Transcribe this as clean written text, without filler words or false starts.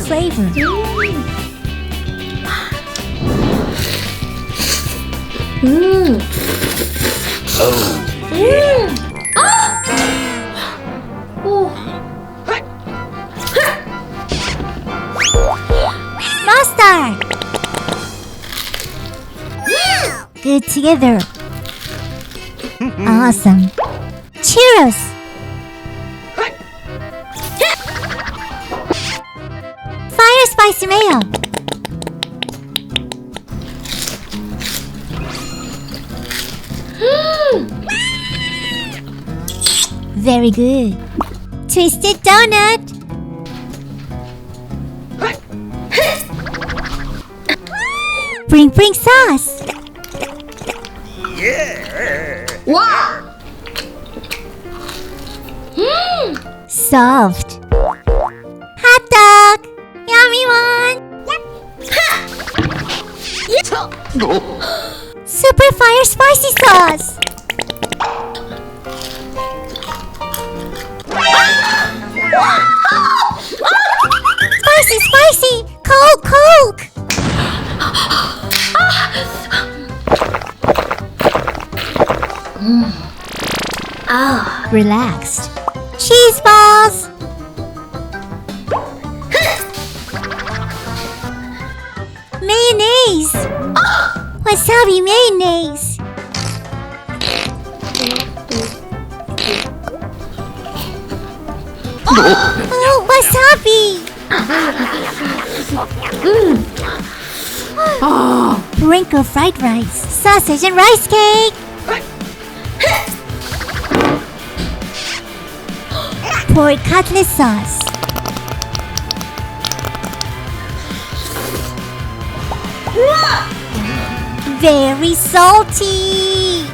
flavor. Mustard. Good together. Awesome. Cheers. Fire spicy mayo. Very good. Twisted donut. Bring sauce. Wow! Soft. Hot dog. Yummy one. Super fire spicy sauce. Spicy. Coke. Relaxed. Cheese balls. Mayonnaise. Wasabi mayonnaise. Oh, wasabi. Bburinkle fried rice, sausage and rice cake. Pork cutlet sauce. Very salty.